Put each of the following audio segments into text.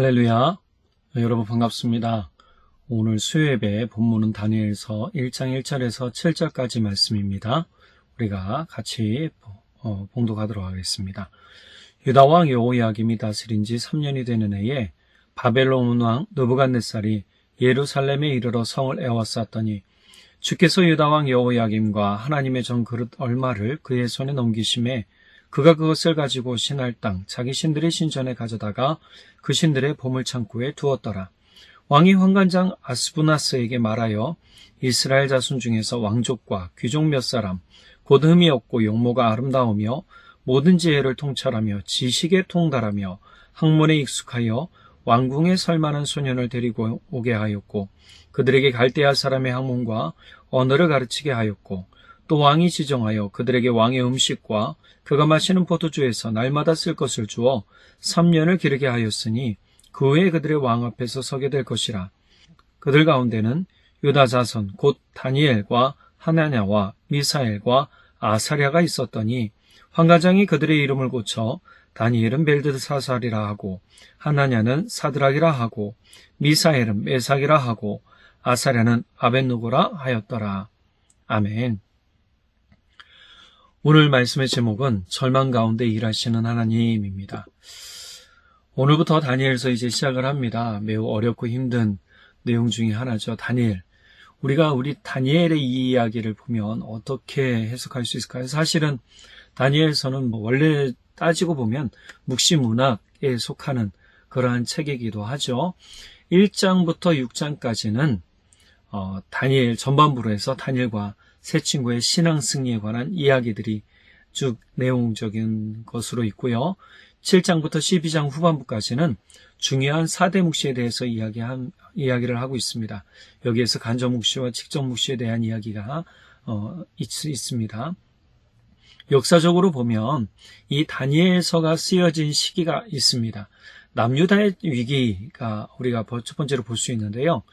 할렐루야. 여러분 반갑습니다. 오늘 수요예배 본문은 다니엘서 1장 1절에서 7절까지 말씀입니다. 우리가 같이 봉독하도록 하겠습니다. 유다 왕 여호야김이 다스린 지 3년이 되는 해에 바벨론 왕 느부갓네살이 예루살렘에 이르러 성을 에워쌌더니 주께서 유다 왕 여호야김과 하나님의 전 그릇 얼마를 그의 손에 넘기심에 그가 그것을 가지고 신할 땅 자기 신들의 신전에 가져다가 그 신들의 보물창고에 두었더라. 왕이 환관장 아스부나스에게 말하여 이스라엘 자손 중에서 왕족과 귀족 몇 사람 곧 흠이 없고 용모가 아름다우며 모든 지혜를 통찰하며 지식에 통달하며 학문에 익숙하여 왕궁에 설만한 소년을 데리고 오게 하였고 그들에게 갈대아 사람의 학문과 언어를 가르치게 하였고 또 왕이 지정하여 그들에게 왕의 음식과 그가 마시는 포도주에서 날마다 쓸 것을 주어 3년을 기르게 하였으니 그 후에 그들의 왕 앞에서 서게 될 것이라. 그들 가운데는 유다 자손 곧 다니엘과 하나냐와 미사엘과 아사랴가 있었더니 환관장이 그들의 이름을 고쳐 다니엘은 벨드사살이라 하고 하나냐는 사드락이라 하고 미사엘은 메삭이라 하고 아사랴는 아벳느고라 하였더라. 아멘. 오늘 말씀의 제목은 절망 가운데 일하시는 하나님입니다. 오늘부터 다니엘서 이제 시작을 합니다. 매우 어렵고 힘든 내용 중에 하나죠. 다니엘. 우리가 우리 다니엘의 이 이야기를 보면 어떻게 해석할 수 있을까요? 사실은 다니엘서는 원래 따지고 보면 묵시문학에 속하는 그러한 책이기도 하죠. 1장부터 6장까지는 다니엘 전반부로 해서 다니엘과 세 친구의 신앙 승리에 관한 이야기들이 쭉 내용적인 것으로 있고요. 7장부터 12장 후반부까지는 중요한 4대 묵시에 대해서 이야기를 하고 있습니다. 여기에서 간접 묵시와 직접 묵시에 대한 이야기가 있습니다. 역사적으로 보면 이 다니엘서가 쓰여진 시기가 있습니다. 남유다의 위기가 우리가 첫 번째로 볼 수 있는데요.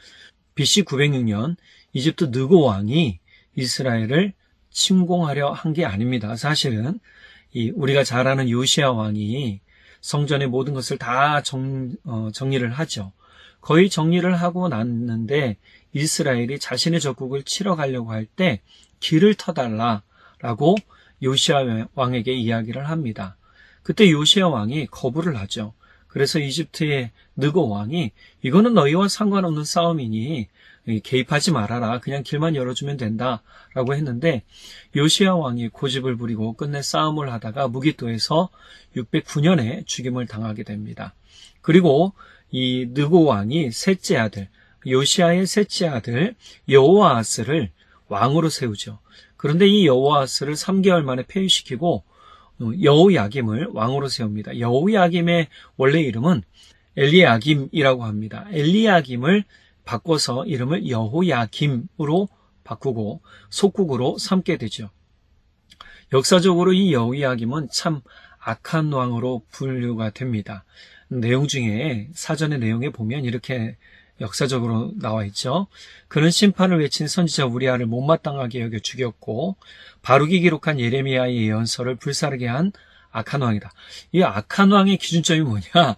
BC 906년 이집트 느고 왕이 이스라엘을 침공하려 한 게 아닙니다. 사실은 우리가 잘 아는 요시야 왕이 성전의 모든 것을 다 정리를 하죠. 거의 정리를 하고 났는데 이스라엘이 자신의 적국을 치러 가려고 할 때 길을 터달라라고 요시야 왕에게 이야기를 합니다. 그때 요시야 왕이 거부를 하죠. 그래서 이집트의 느고 왕이 이거는 너희와 상관없는 싸움이니 개입하지 말아라. 그냥 길만 열어주면 된다라고 했는데 요시야 왕이 고집을 부리고 끝내 싸움을 하다가 무기토에서 609년에 죽임을 당하게 됩니다. 그리고 이 느고 왕이 셋째 아들, 요시야의 셋째 아들 여호아하스를 왕으로 세우죠. 그런데 이 여호아하스를 3개월 만에 폐위시키고 여호야김을 왕으로 세웁니다. 여호야김의 원래 이름은 엘리야김이라고 합니다. 엘리야김을 바꿔서 이름을 여호야김으로 바꾸고 속국으로 삼게 되죠. 역사적으로 이 여호야김은 참 악한 왕으로 분류가 됩니다. 내용 중에 사전의 내용에 보면 이렇게 역사적으로 나와 있죠. 그는 심판을 외친 선지자 우리아를 못마땅하게 여겨 죽였고 바룩이 기록한 예레미야의 예언서를 불사르게 한 악한 왕이다. 이 악한 왕의 기준점이 뭐냐?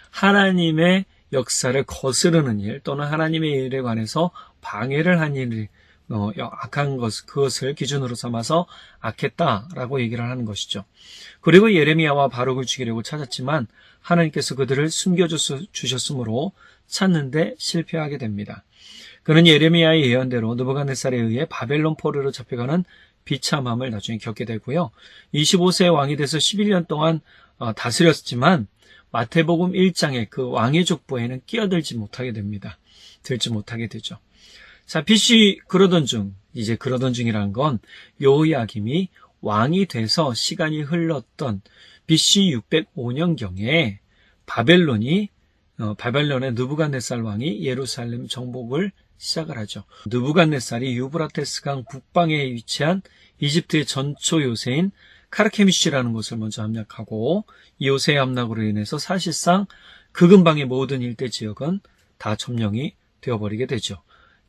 하나님의 역사를 거스르는 일 또는 하나님의 일에 관해서 방해를 한 일, 악한 그것을 기준으로 삼아서 악했다라고 얘기를 하는 것이죠. 그리고 예레미야와 바룩을 죽이려고 찾았지만 하나님께서 그들을 숨겨주셨으므로 찾는데 실패하게 됩니다. 그는 예레미야의 예언대로 느부갓네살에 의해 바벨론 포로로 잡혀가는 비참함을 나중에 겪게 되고요. 25세의 왕이 돼서 11년 동안 다스렸지만 마태복음 1장의 그 왕의 족보에는 끼어들지 못하게 됩니다. 들지 못하게 되죠. 자, BC 그러던 중이라는 건 여호야김이 왕이 돼서 시간이 흘렀던 BC 605년경에 바벨론의 느부갓네살 왕이 예루살렘 정복을 시작을 하죠. 느부갓네살이 유브라테스강 북방에 위치한 이집트의 전초 요새인 카르케미시라는 곳을 먼저 함락하고 이 요새의 함락으로 인해서 사실상 그 근방의 모든 일대 지역은 다 점령이 되어버리게 되죠.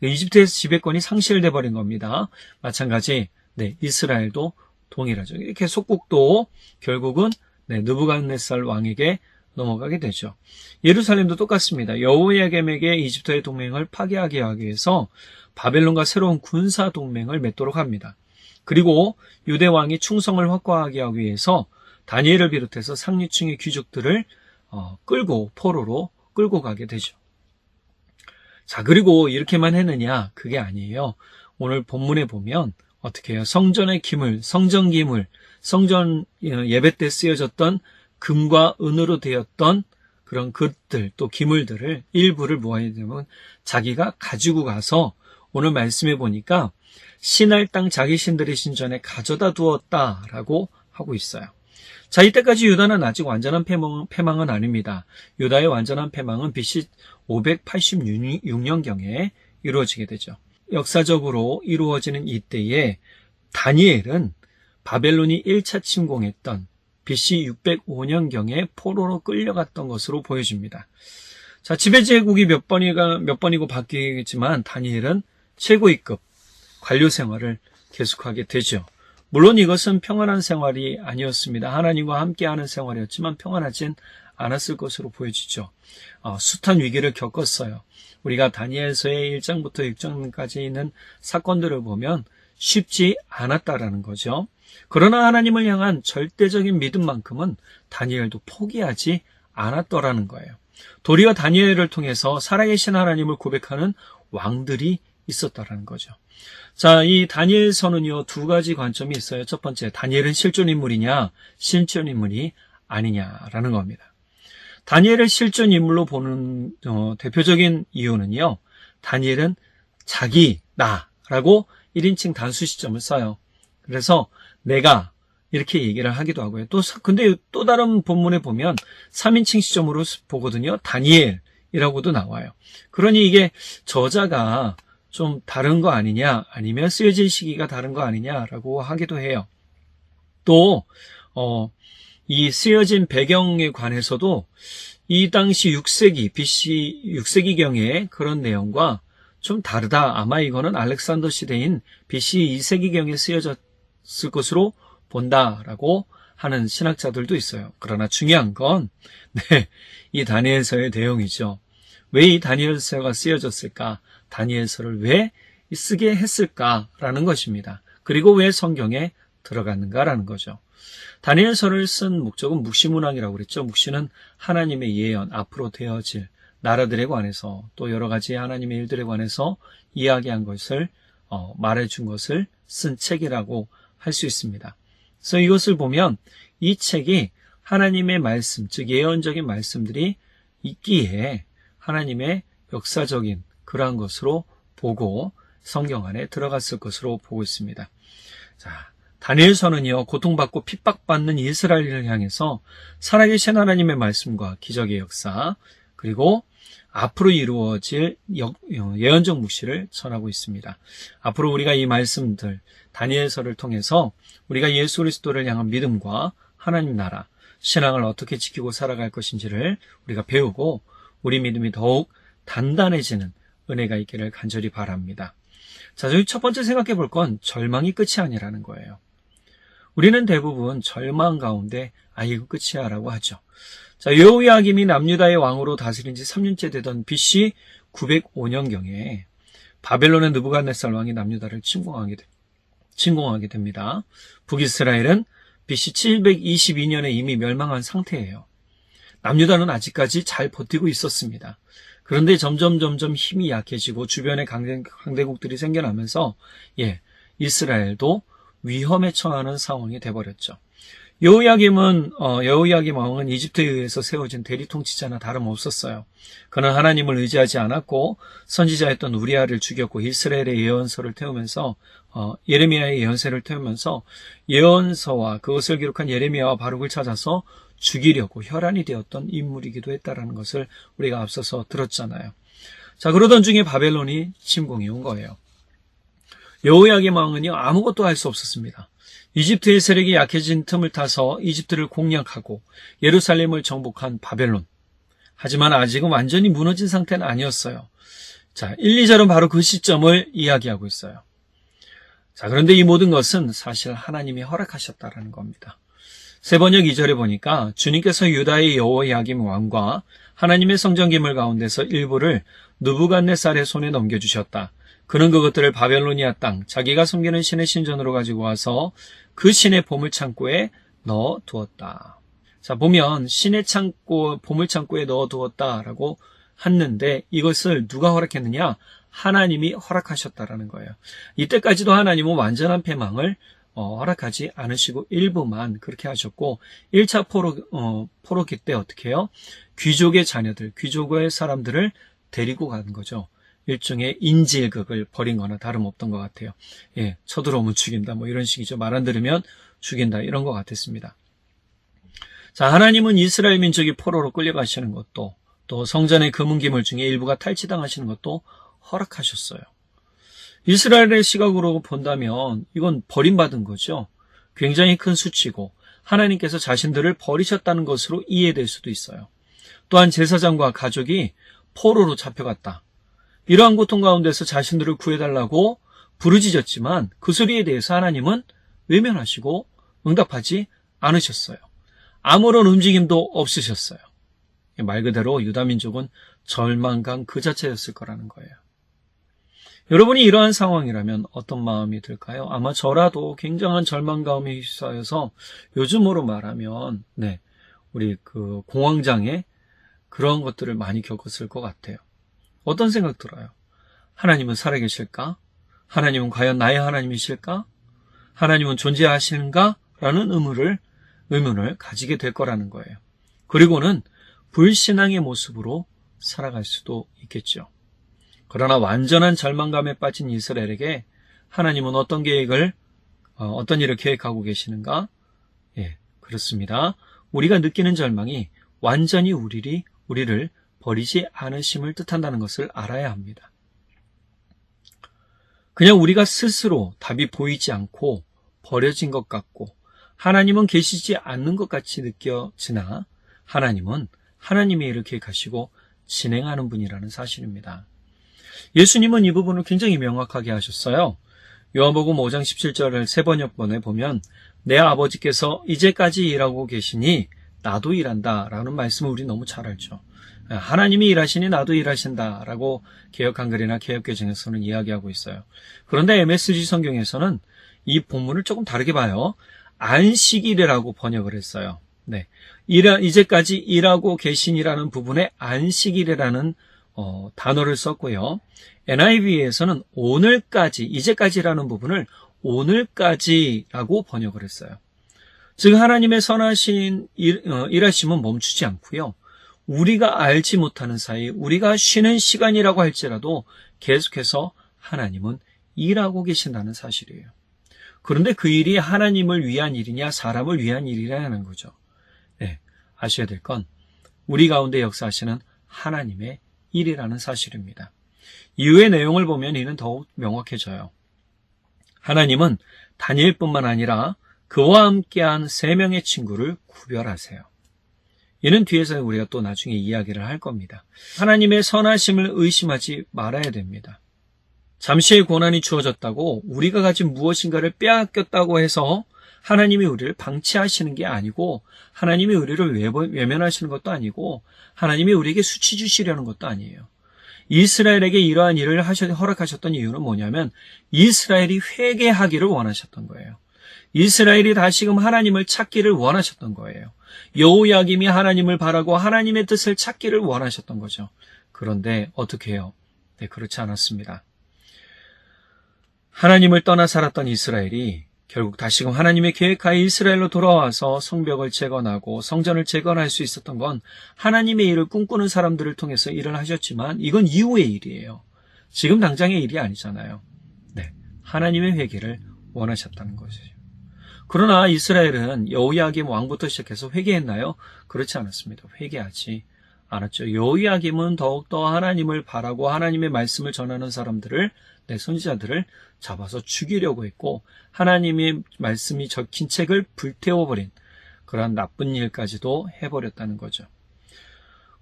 이집트에서 지배권이 상실돼 버린 겁니다. 마찬가지 이스라엘도 동일하죠. 이렇게 속국도 결국은 느부갓네살 왕에게 넘어가게 되죠. 예루살렘도 똑같습니다. 여호야김에게 이집트의 동맹을 파괴하게 하기 위해서 바벨론과 새로운 군사 동맹을 맺도록 합니다. 그리고 유대 왕이 충성을 확고하게 하기 위해서 다니엘을 비롯해서 상류층의 귀족들을 끌고 포로로 끌고 가게 되죠. 자, 그리고 이렇게만 했느냐? 그게 아니에요. 오늘 본문에 보면 어떻게 해요? 성전의 기물, 성전 기물, 성전 예배 때 쓰여졌던 금과 은으로 되었던 그런 것들, 또 기물들을 일부를 모아야 되면 자기가 가지고 가서 오늘 말씀해 보니까 신할 땅 자기 신들의 신전에 가져다 두었다라고 하고 있어요. 자, 이때까지 유다는 아직 완전한 패망은 아닙니다. 유다의 완전한 패망은 BC 586년경에 이루어지게 되죠. 역사적으로 이루어지는 이때에 다니엘은 바벨론이 1차 침공했던 BC 605년경에 포로로 끌려갔던 것으로 보여집니다. 자, 지배 제국이 몇 번이고 바뀌겠지만 다니엘은 최고위급 관료 생활을 계속하게 되죠. 물론 이것은 평안한 생활이 아니었습니다. 하나님과 함께하는 생활이었지만 평안하진 않았을 것으로 보여지죠. 숱한 위기를 겪었어요. 우리가 다니엘서의 1장부터 6장까지 있는 사건들을 보면 쉽지 않았다라는 거죠. 그러나 하나님을 향한 절대적인 믿음만큼은 다니엘도 포기하지 않았더라는 거예요. 도리어 다니엘을 통해서 살아계신 하나님을 고백하는 왕들이 있었다라는 거죠. 자, 이 다니엘서는요, 두 가지 관점이 있어요. 첫 번째, 다니엘은 실존 인물이냐, 실존 인물이 아니냐라는 겁니다. 다니엘을 실존 인물로 보는 대표적인 이유는요, 다니엘은 자기, 나라고 1인칭 단수 시점을 써요. 그래서 내가 이렇게 얘기를 하기도 하고요. 근데 또 다른 본문에 보면 3인칭 시점으로 보거든요. 다니엘이라고도 나와요. 그러니 이게 저자가 좀 다른 거 아니냐, 아니면 쓰여질 시기가 다른 거 아니냐라고 하기도 해요. 또, 이 쓰여진 배경에 관해서도 이 당시 6세기, BC 6세기경의 그런 내용과 좀 다르다. 아마 이거는 알렉산더 시대인 BC 2세기경에 쓰여졌을 것으로 본다라고 하는 신학자들도 있어요. 그러나 중요한 건, 이 다니엘서의 내용이죠. 왜 이 다니엘서가 쓰여졌을까? 다니엘서를 왜 쓰게 했을까라는 것입니다. 그리고 왜 성경에 들어갔는가라는 거죠. 다니엘서를 쓴 목적은 묵시문학이라고 그랬죠. 묵시는 하나님의 예언, 앞으로 되어질 나라들에 관해서 또 여러 가지 하나님의 일들에 관해서 이야기한 것을 말해준 것을 쓴 책이라고 할 수 있습니다. 그래서 이것을 보면 이 책이 하나님의 말씀, 즉 예언적인 말씀들이 있기에 하나님의 역사적인 그러한 것으로 보고 성경 안에 들어갔을 것으로 보고 있습니다. 자, 다니엘서는요, 고통받고 핍박받는 이스라엘을 향해서 살아계신 하나님의 말씀과 기적의 역사, 그리고 앞으로 이루어질 예언적 묵시를 전하고 있습니다. 앞으로 우리가 이 말씀들, 다니엘서를 통해서 우리가 예수 그리스도를 향한 믿음과 하나님 나라, 신앙을 어떻게 지키고 살아갈 것인지를 우리가 배우고 우리 믿음이 더욱 단단해지는 은혜가 있기를 간절히 바랍니다. 자, 저희 첫 번째 생각해 볼 건 절망이 끝이 아니라는 거예요. 우리는 대부분 절망 가운데 이거 끝이야 라고 하죠. 자, 여호야김이 남유다의 왕으로 다스린 지 3년째 되던 BC 905년경에 바벨론의 느부갓네살 왕이 남유다를 침공하게 됩니다. 북이스라엘은 BC 722년에 이미 멸망한 상태예요. 남유다는 아직까지 잘 버티고 있었습니다. 그런데 점점 힘이 약해지고 주변에 강대국들이 생겨나면서 이스라엘도 위험에 처하는 상황이 돼버렸죠. 여호야김 왕은 이집트에 의해서 세워진 대리통치자나 다름없었어요. 그는 하나님을 의지하지 않았고 선지자였던 우리아를 죽였고 이스라엘의 예언서를 태우면서 예레미야의 예언서를 태우면서 예언서와 그것을 기록한 예레미야와 바룩을 찾아서 죽이려고 혈안이 되었던 인물이기도 했다라는 것을 우리가 앞서서 들었잖아요. 자, 그러던 중에 바벨론이 침공해 온 거예요. 여호야김 왕은요, 아무것도 할 수 없었습니다. 이집트의 세력이 약해진 틈을 타서 이집트를 공략하고 예루살렘을 정복한 바벨론. 하지만 아직은 완전히 무너진 상태는 아니었어요. 자, 1, 2절은 바로 그 시점을 이야기하고 있어요. 자, 그런데 이 모든 것은 사실 하나님이 허락하셨다라는 겁니다. 세번역 2절에 보니까 주님께서 유다의 여호야김 왕과 하나님의 성전기물 가운데서 일부를 느부갓네살의 손에 넘겨주셨다. 그는 그것들을 바벨로니아 땅 자기가 섬기는 신의 신전으로 가지고 와서 그 신의 보물창고에 넣어두었다. 자, 보면 신의 창고, 보물창고에 넣어두었다라고 했는데 이것을 누가 허락했느냐? 하나님이 허락하셨다라는 거예요. 이때까지도 하나님은 완전한 패망을 허락하지 않으시고 일부만 그렇게 하셨고 1차 포로기 때 어떻게 해요? 귀족의 자녀들, 귀족의 사람들을 데리고 가는 거죠. 일종의 인질극을 벌인 거나 다름없던 것 같아요. 예, 쳐들어오면 죽인다 뭐 이런 식이죠. 말 안 들으면 죽인다 이런 것 같았습니다. 자, 하나님은 이스라엘 민족이 포로로 끌려가시는 것도 또 성전의 금은기물 중에 일부가 탈취당하시는 것도 허락하셨어요. 이스라엘의 시각으로 본다면 이건 버림받은 거죠. 굉장히 큰 수치고 하나님께서 자신들을 버리셨다는 것으로 이해될 수도 있어요. 또한 제사장과 가족이 포로로 잡혀갔다. 이러한 고통 가운데서 자신들을 구해달라고 부르짖었지만 그 소리에 대해서 하나님은 외면하시고 응답하지 않으셨어요. 아무런 움직임도 없으셨어요. 말 그대로 유다민족은 절망감 그 자체였을 거라는 거예요. 여러분이 이러한 상황이라면 어떤 마음이 들까요? 아마 저라도 굉장한 절망감에 휩싸여서 요즘으로 말하면 우리 그 공황장애 그런 것들을 많이 겪었을 것 같아요. 어떤 생각 들어요? 하나님은 살아계실까? 하나님은 과연 나의 하나님이실까? 하나님은 존재하시는가? 라는 의문을 가지게 될 거라는 거예요. 그리고는 불신앙의 모습으로 살아갈 수도 있겠죠. 그러나 완전한 절망감에 빠진 이스라엘에게 하나님은 어떤 일을 계획하고 계시는가? 예, 그렇습니다. 우리가 느끼는 절망이 완전히 우리를 버리지 않으심을 뜻한다는 것을 알아야 합니다. 그냥 우리가 스스로 답이 보이지 않고 버려진 것 같고 하나님은 계시지 않는 것 같이 느껴지나 하나님은 하나님의 일을 계획하시고 진행하는 분이라는 사실입니다. 예수님은 이 부분을 굉장히 명확하게 하셨어요. 요한복음 5장 17절을 세번역본에 보면 내 아버지께서 이제까지 일하고 계시니 나도 일한다 라는 말씀을 우리 너무 잘 알죠. 하나님이 일하시니 나도 일하신다 라고 개역한글이나 개역개정에서는 이야기하고 있어요. 그런데 MSG 성경에서는 이 본문을 조금 다르게 봐요. 안식일이라고 번역을 했어요. 이제까지 일하고 계시니라는 부분에 안식일이라는 단어를 썼고요. NIV에서는 오늘까지, 이제까지라는 부분을 오늘까지라고 번역을 했어요. 즉 하나님의 선하신 일하심은 멈추지 않고요. 우리가 알지 못하는 사이 우리가 쉬는 시간이라고 할지라도 계속해서 하나님은 일하고 계신다는 사실이에요. 그런데 그 일이 하나님을 위한 일이냐 사람을 위한 일이라는 거죠. 아셔야 될 건 우리 가운데 역사하시는 하나님의 일이라는 사실입니다. 이후의 내용을 보면 이는 더욱 명확해져요. 하나님은 다니엘뿐만 아니라 그와 함께한 3명의 친구를 구별하세요. 이는 뒤에서 우리가 또 나중에 이야기를 할 겁니다. 하나님의 선하심을 의심하지 말아야 됩니다. 잠시의 고난이 주어졌다고 우리가 가진 무엇인가를 빼앗겼다고 해서 하나님이 우리를 방치하시는 게 아니고 하나님이 우리를 외면하시는 것도 아니고 하나님이 우리에게 수치 주시려는 것도 아니에요. 이스라엘에게 이러한 일을 허락하셨던 이유는 뭐냐면 이스라엘이 회개하기를 원하셨던 거예요. 이스라엘이 다시금 하나님을 찾기를 원하셨던 거예요. 여호야김이 하나님을 바라고 하나님의 뜻을 찾기를 원하셨던 거죠. 그런데 어떻게 해요? 그렇지 않았습니다. 하나님을 떠나 살았던 이스라엘이 결국 다시금 하나님의 계획하에 이스라엘로 돌아와서 성벽을 재건하고 성전을 재건할 수 있었던 건 하나님의 일을 꿈꾸는 사람들을 통해서 일을 하셨지만 이건 이후의 일이에요. 지금 당장의 일이 아니잖아요. 하나님의 회개를 원하셨다는 것이죠. 그러나 이스라엘은 여호야김 왕부터 시작해서 회개했나요? 그렇지 않았습니다. 회개하지 않았죠. 여호야김은 더욱더 하나님을 바라고 하나님의 말씀을 전하는 사람들을 선지자들을 잡아서 죽이려고 했고 하나님의 말씀이 적힌 책을 불태워버린 그러한 나쁜 일까지도 해버렸다는 거죠.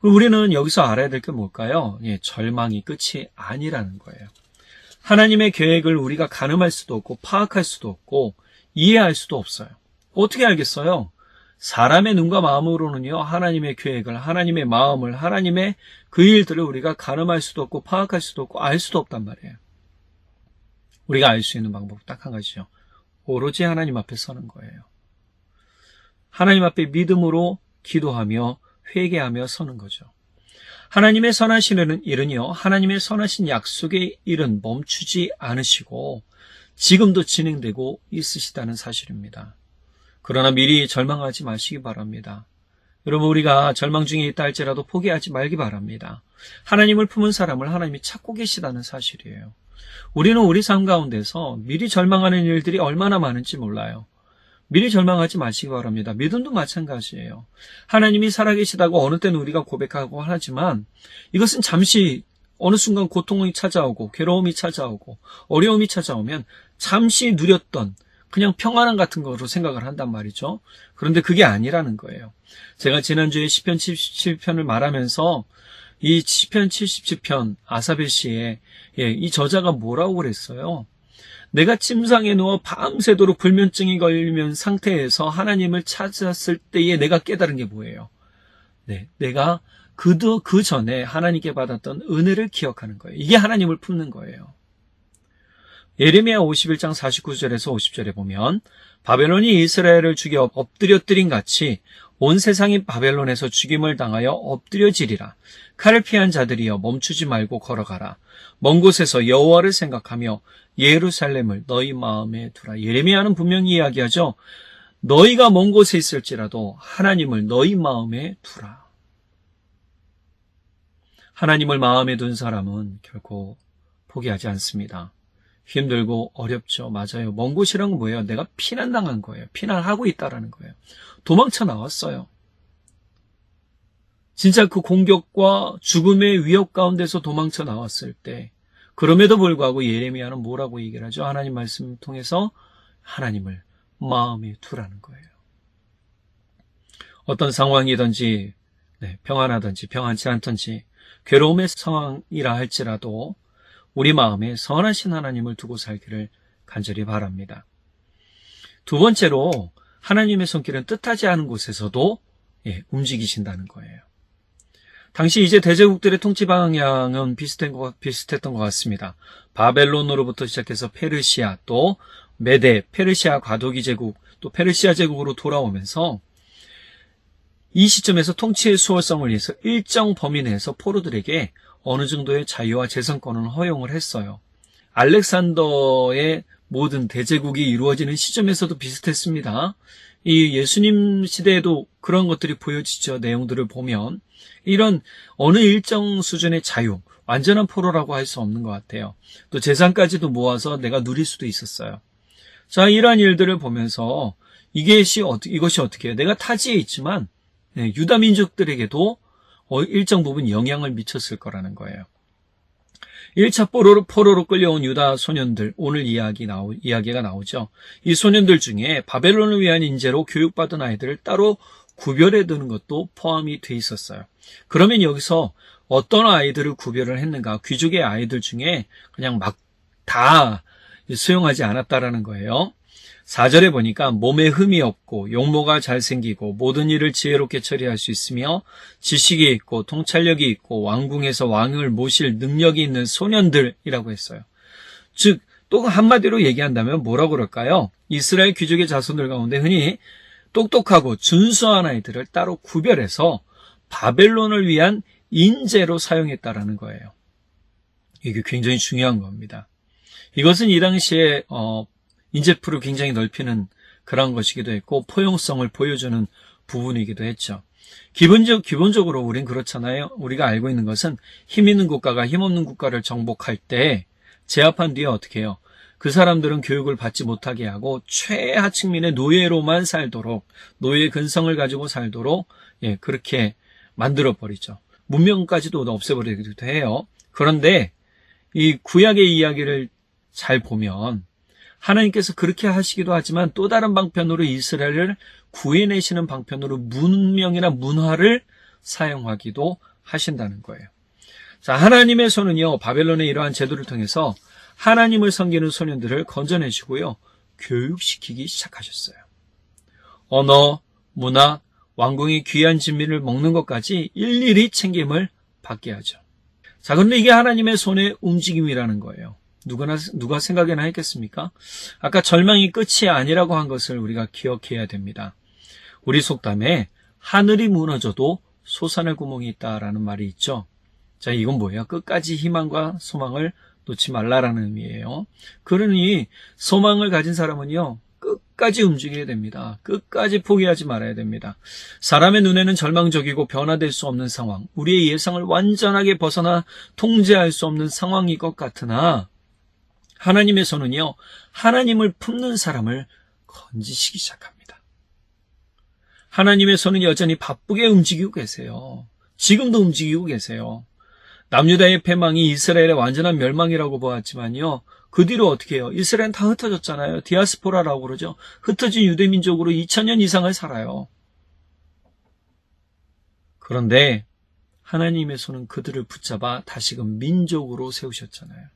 우리는 여기서 알아야 될 게 뭘까요? 절망이 끝이 아니라는 거예요. 하나님의 계획을 우리가 가늠할 수도 없고 파악할 수도 없고 이해할 수도 없어요. 어떻게 알겠어요? 사람의 눈과 마음으로는요, 하나님의 계획을, 하나님의 마음을, 하나님의 그 일들을 우리가 가늠할 수도 없고 파악할 수도 없고 알 수도 없단 말이에요. 우리가 알 수 있는 방법 딱 한 가지죠. 오로지 하나님 앞에 서는 거예요. 하나님 앞에 믿음으로 기도하며 회개하며 서는 거죠. 하나님의 선하신 일은요, 하나님의 선하신 약속의 일은 멈추지 않으시고 지금도 진행되고 있으시다는 사실입니다. 그러나 미리 절망하지 마시기 바랍니다. 여러분, 우리가 절망 중에 있다 할지라도 포기하지 말기 바랍니다. 하나님을 품은 사람을 하나님이 찾고 계시다는 사실이에요. 우리는 우리 삶 가운데서 미리 절망하는 일들이 얼마나 많은지 몰라요. 미리 절망하지 마시기 바랍니다. 믿음도 마찬가지예요. 하나님이 살아계시다고 어느 때는 우리가 고백하고 하지만 이것은 잠시 어느 순간 고통이 찾아오고 괴로움이 찾아오고 어려움이 찾아오면 잠시 누렸던 그냥 평안함 같은 거로 생각을 한단 말이죠. 그런데 그게 아니라는 거예요. 제가 지난주에 시편 77편을 말하면서 이 시편 77편 아사벨 시에 이 저자가 뭐라고 그랬어요? 내가 침상에 누워 밤새도록 불면증이 걸리는 상태에서 하나님을 찾았을 때에 내가 깨달은 게 뭐예요? 내가 그 전에 하나님께 받았던 은혜를 기억하는 거예요. 이게 하나님을 품는 거예요. 예레미야 51장 49절에서 50절에 보면 바벨론이 이스라엘을 죽여 엎드려뜨린 같이 온 세상이 바벨론에서 죽임을 당하여 엎드려지리라. 칼을 피한 자들이여 멈추지 말고 걸어가라. 먼 곳에서 여호와를 생각하며 예루살렘을 너희 마음에 두라. 예레미야는 분명히 이야기하죠. 너희가 먼 곳에 있을지라도 하나님을 너희 마음에 두라. 하나님을 마음에 둔 사람은 결코 포기하지 않습니다. 힘들고 어렵죠. 맞아요. 먼 곳이란 건 뭐예요? 내가 피난당한 거예요. 피난하고 있다라는 거예요. 도망쳐 나왔어요. 진짜 그 공격과 죽음의 위협 가운데서 도망쳐 나왔을 때 그럼에도 불구하고 예레미야는 뭐라고 얘기를 하죠? 하나님 말씀을 통해서 하나님을 마음에 두라는 거예요. 어떤 상황이든지 평안하든지 평안치 않든지 괴로움의 상황이라 할지라도 우리 마음에 선하신 하나님을 두고 살기를 간절히 바랍니다. 두 번째로 하나님의 손길은 뜻하지 않은 곳에서도 움직이신다는 거예요. 당시 이제 대제국들의 통치 방향은 비슷했던 것 같습니다. 바벨론으로부터 시작해서 페르시아, 또 메데, 페르시아 과도기 제국, 또 페르시아 제국으로 돌아오면서 이 시점에서 통치의 수월성을 위해서 일정 범위 내에서 포로들에게 어느 정도의 자유와 재선권을 허용을 했어요. 알렉산더의 모든 대제국이 이루어지는 시점에서도 비슷했습니다. 이 예수님 시대에도 그런 것들이 보여지죠. 내용들을 보면 이런 어느 일정 수준의 자유, 완전한 포로라고 할 수 없는 것 같아요. 또 재산까지도 모아서 내가 누릴 수도 있었어요. 자, 이러한 일들을 보면서 이것이 어떻게 해요? 내가 타지에 있지만 유다 민족들에게도 일정 부분 영향을 미쳤을 거라는 거예요. 1차 포로로 끌려온 유다 소년들, 오늘 이야기가 나오죠. 이 소년들 중에 바벨론을 위한 인재로 교육받은 아이들을 따로 구별해 두는 것도 포함이 돼 있었어요. 그러면 여기서 어떤 아이들을 구별을 했는가? 귀족의 아이들 중에 그냥 막 다 수용하지 않았다라는 거예요. 4절에 보니까 몸에 흠이 없고 용모가 잘생기고 모든 일을 지혜롭게 처리할 수 있으며 지식이 있고 통찰력이 있고 왕궁에서 왕을 모실 능력이 있는 소년들이라고 했어요. 즉, 또 한마디로 얘기한다면 뭐라고 그럴까요? 이스라엘 귀족의 자손들 가운데 흔히 똑똑하고 준수한 아이들을 따로 구별해서 바벨론을 위한 인재로 사용했다라는 거예요. 이게 굉장히 중요한 겁니다. 이것은 이 당시에 인재풀을 굉장히 넓히는 그런 것이기도 했고 포용성을 보여주는 부분이기도 했죠. 기본적으로 우린 그렇잖아요. 우리가 알고 있는 것은 힘 있는 국가가 힘없는 국가를 정복할 때 제압한 뒤에 어떻게 해요? 그 사람들은 교육을 받지 못하게 하고 최하층민의 노예로만 살도록, 노예 근성을 가지고 살도록 그렇게 만들어버리죠. 문명까지도 없애버리기도 해요. 그런데 이 구약의 이야기를 잘 보면 하나님께서 그렇게 하시기도 하지만 또 다른 방편으로 이스라엘을 구해내시는 방편으로 문명이나 문화를 사용하기도 하신다는 거예요. 자, 하나님의 손은요, 바벨론의 이러한 제도를 통해서 하나님을 섬기는 소년들을 건져내시고요, 교육시키기 시작하셨어요. 언어, 문화, 왕궁의 귀한 진미를 먹는 것까지 일일이 챙김을 받게 하죠. 자, 그런데 이게 하나님의 손의 움직임이라는 거예요. 누가 생각이나 했겠습니까? 아까 절망이 끝이 아니라고 한 것을 우리가 기억해야 됩니다. 우리 속담에 하늘이 무너져도 솟아날 구멍이 있다라는 말이 있죠. 자, 이건 뭐예요? 끝까지 희망과 소망을 놓지 말라라는 의미예요. 그러니 소망을 가진 사람은요, 끝까지 움직여야 됩니다. 끝까지 포기하지 말아야 됩니다. 사람의 눈에는 절망적이고 변화될 수 없는 상황, 우리의 예상을 완전하게 벗어나 통제할 수 없는 상황일 것 같으나 하나님의 손은요, 하나님을 품는 사람을 건지시기 시작합니다. 하나님의 손은 여전히 바쁘게 움직이고 계세요. 지금도 움직이고 계세요. 남유다의 패망이 이스라엘의 완전한 멸망이라고 보았지만요, 그 뒤로 어떻게 해요? 이스라엘은 다 흩어졌잖아요. 디아스포라라고 그러죠. 흩어진 유대민족으로 2000년 이상을 살아요. 그런데 하나님의 손은 그들을 붙잡아 다시금 민족으로 세우셨잖아요.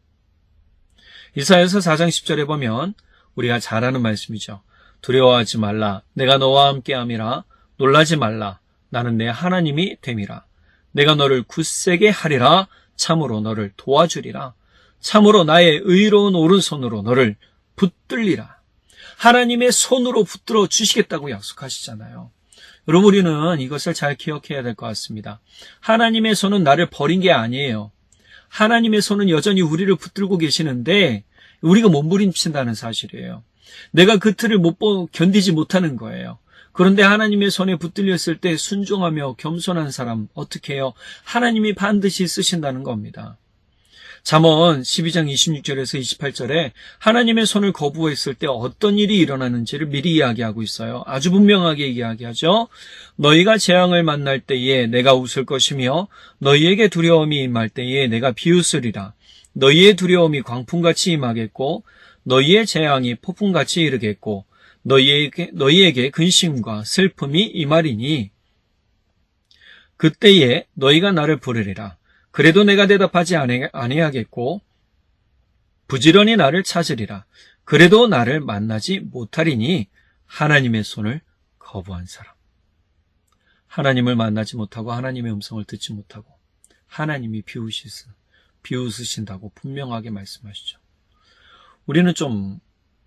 이사야서 4장 10절에 보면 우리가 잘 아는 말씀이죠. 두려워하지 말라. 내가 너와 함께함이라. 놀라지 말라. 나는 내 하나님이 됨이라. 내가 너를 굳세게 하리라. 참으로 너를 도와주리라. 참으로 나의 의로운 오른손으로 너를 붙들리라. 하나님의 손으로 붙들어 주시겠다고 약속하시잖아요. 여러분, 우리는 이것을 잘 기억해야 될 것 같습니다. 하나님의 손은 나를 버린 게 아니에요. 하나님의 손은 여전히 우리를 붙들고 계시는데 우리가 몸부림친다는 사실이에요. 내가 그 틀을 견디지 못하는 거예요. 그런데 하나님의 손에 붙들렸을 때 순종하며 겸손한 사람 어떻게 해요? 하나님이 반드시 쓰신다는 겁니다. 잠언 12장 26절에서 28절에 하나님의 손을 거부했을 때 어떤 일이 일어나는지를 미리 이야기하고 있어요. 아주 분명하게 이야기하죠. 너희가 재앙을 만날 때에 내가 웃을 것이며 너희에게 두려움이 임할 때에 내가 비웃으리라. 너희의 두려움이 광풍같이 임하겠고 너희의 재앙이 폭풍같이 이르겠고 너희에게 근심과 슬픔이 임하리니 그때에 너희가 나를 부르리라. 그래도 내가 대답하지 아니하겠고 부지런히 나를 찾으리라. 그래도 나를 만나지 못하리니 하나님의 손을 거부한 사람. 하나님을 만나지 못하고 하나님의 음성을 듣지 못하고 하나님이 비웃으신다고 분명하게 말씀하시죠. 우리는 좀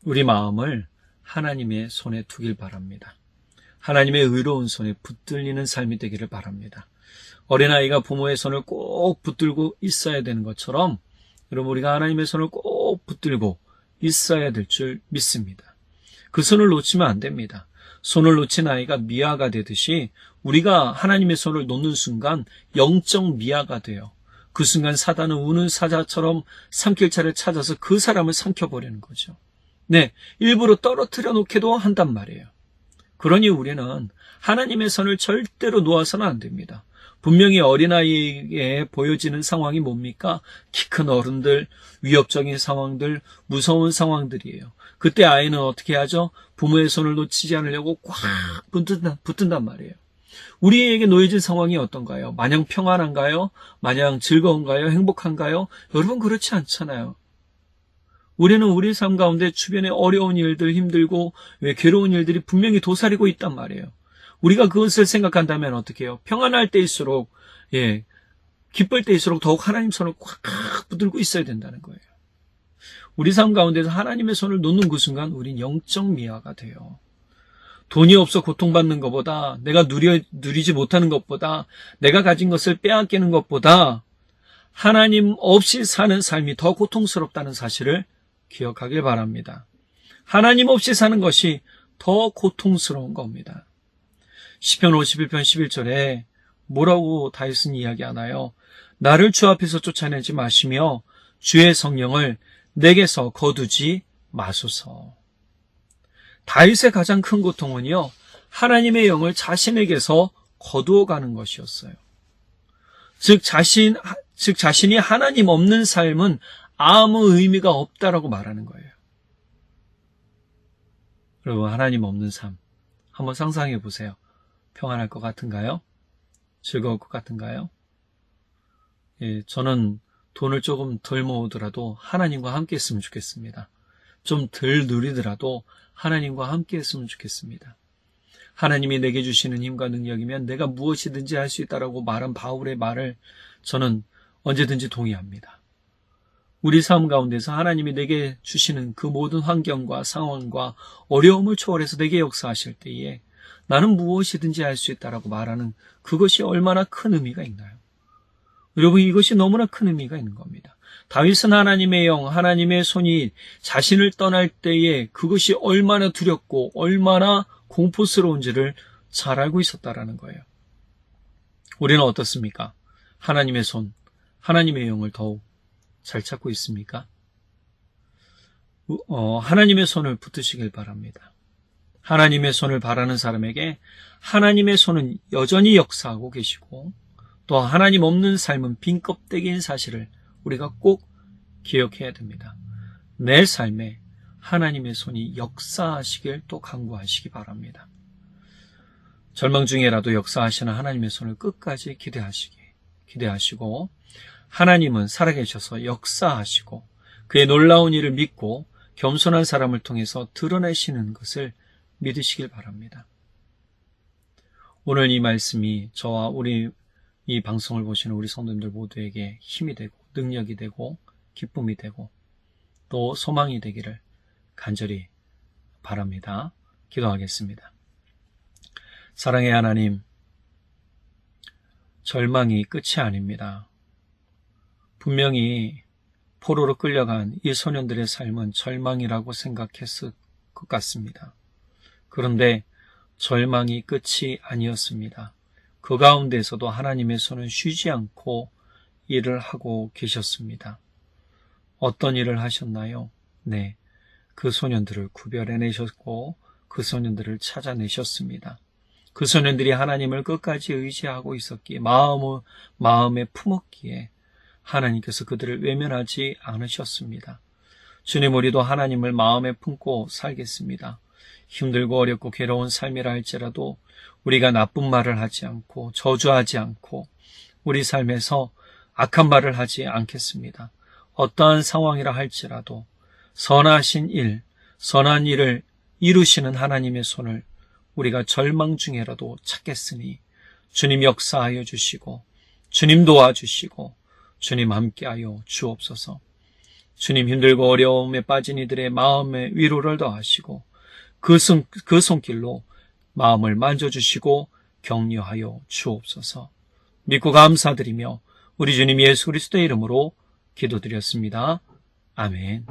우리 마음을 하나님의 손에 두길 바랍니다. 하나님의 의로운 손에 붙들리는 삶이 되기를 바랍니다. 어린아이가 부모의 손을 꼭 붙들고 있어야 되는 것처럼 여러분, 우리가 하나님의 손을 꼭 붙들고 있어야 될 줄 믿습니다. 그 손을 놓치면 안 됩니다. 손을 놓친 아이가 미아가 되듯이 우리가 하나님의 손을 놓는 순간 영적 미아가 돼요. 그 순간 사단은 우는 사자처럼 삼킬차를 찾아서 그 사람을 삼켜버리는 거죠. 네, 일부러 떨어뜨려 놓기도 한단 말이에요. 그러니 우리는 하나님의 손을 절대로 놓아서는 안 됩니다. 분명히 어린아이에게 보여지는 상황이 뭡니까? 키 큰 어른들, 위협적인 상황들, 무서운 상황들이에요. 그때 아이는 어떻게 하죠? 부모의 손을 놓치지 않으려고 꽉 붙든단 말이에요. 우리에게 놓여진 상황이 어떤가요? 마냥 평안한가요? 마냥 즐거운가요? 행복한가요? 여러분, 그렇지 않잖아요. 우리는 우리 삶 가운데 주변에 어려운 일들, 힘들고 괴로운 일들이 분명히 도사리고 있단 말이에요. 우리가 그것을 생각한다면 어떻게 해요? 평안할 때일수록, 기쁠 때일수록 더욱 하나님 손을 꽉 붙들고 있어야 된다는 거예요. 우리 삶 가운데서 하나님의 손을 놓는 그 순간 우린 영적 미아가 돼요. 돈이 없어 고통받는 것보다, 내가 누리지 못하는 것보다, 내가 가진 것을 빼앗기는 것보다 하나님 없이 사는 삶이 더 고통스럽다는 사실을 기억하길 바랍니다. 하나님 없이 사는 것이 더 고통스러운 겁니다. 시편 51편 11절에 뭐라고 다윗은 이야기하나요? 나를 주 앞에서 쫓아내지 마시며 주의 성령을 내게서 거두지 마소서. 다윗의 가장 큰 고통은요, 하나님의 영을 자신에게서 거두어가는 것이었어요. 즉 자신이 하나님 없는 삶은 아무 의미가 없다라고 말하는 거예요. 여러분, 하나님 없는 삶 한번 상상해 보세요. 평안할 것 같은가요? 즐거울 것 같은가요? 저는 돈을 조금 덜 모으더라도 하나님과 함께 했으면 좋겠습니다. 좀 덜 누리더라도 하나님과 함께 했으면 좋겠습니다. 하나님이 내게 주시는 힘과 능력이면 내가 무엇이든지 할 수 있다라고 말한 바울의 말을 저는 언제든지 동의합니다. 우리 삶 가운데서 하나님이 내게 주시는 그 모든 환경과 상황과 어려움을 초월해서 내게 역사하실 때에 나는 무엇이든지 할 수 있다라고 말하는 그것이 얼마나 큰 의미가 있나요? 여러분, 이것이 너무나 큰 의미가 있는 겁니다. 다윗은 하나님의 영, 하나님의 손이 자신을 떠날 때에 그것이 얼마나 두렵고 얼마나 공포스러운지를 잘 알고 있었다라는 거예요. 우리는 어떻습니까? 하나님의 손, 하나님의 영을 더욱 잘 찾고 있습니까? 하나님의 손을 붙드시길 바랍니다. 하나님의 손을 바라는 사람에게 하나님의 손은 여전히 역사하고 계시고 또 하나님 없는 삶은 빈 껍데기인 사실을 우리가 꼭 기억해야 됩니다. 내 삶에 하나님의 손이 역사하시길 또 간구하시기 바랍니다. 절망 중에라도 역사하시는 하나님의 손을 끝까지 기대하시고 하나님은 살아계셔서 역사하시고 그의 놀라운 일을 믿고 겸손한 사람을 통해서 드러내시는 것을 믿으시길 바랍니다. 오늘 이 말씀이 저와 우리 이 방송을 보시는 우리 성도님들 모두에게 힘이 되고 능력이 되고 기쁨이 되고 또 소망이 되기를 간절히 바랍니다. 기도하겠습니다. 사랑의 하나님, 절망이 끝이 아닙니다. 분명히 포로로 끌려간 이 소년들의 삶은 절망이라고 생각했을 것 같습니다. 그런데 절망이 끝이 아니었습니다. 그 가운데서도 하나님의 손은 쉬지 않고 일을 하고 계셨습니다. 어떤 일을 하셨나요? 네, 그 소년들을 구별해내셨고 그 소년들을 찾아내셨습니다. 그 소년들이 하나님을 끝까지 의지하고 있었기에 마음에 품었기에 하나님께서 그들을 외면하지 않으셨습니다. 주님, 우리도 하나님을 마음에 품고 살겠습니다. 힘들고 어렵고 괴로운 삶이라 할지라도 우리가 나쁜 말을 하지 않고 저주하지 않고 우리 삶에서 악한 말을 하지 않겠습니다. 어떠한 상황이라 할지라도 선하신 일, 선한 일을 이루시는 하나님의 손을 우리가 절망 중에라도 찾겠으니 주님 역사하여 주시고 주님 도와주시고 주님 함께하여 주옵소서. 주님, 힘들고 어려움에 빠진 이들의 마음에 위로를 더하시고 그 손길로 마음을 만져주시고 격려하여 주옵소서. 믿고 감사드리며 우리 주님 예수 그리스도의 이름으로 기도드렸습니다. 아멘.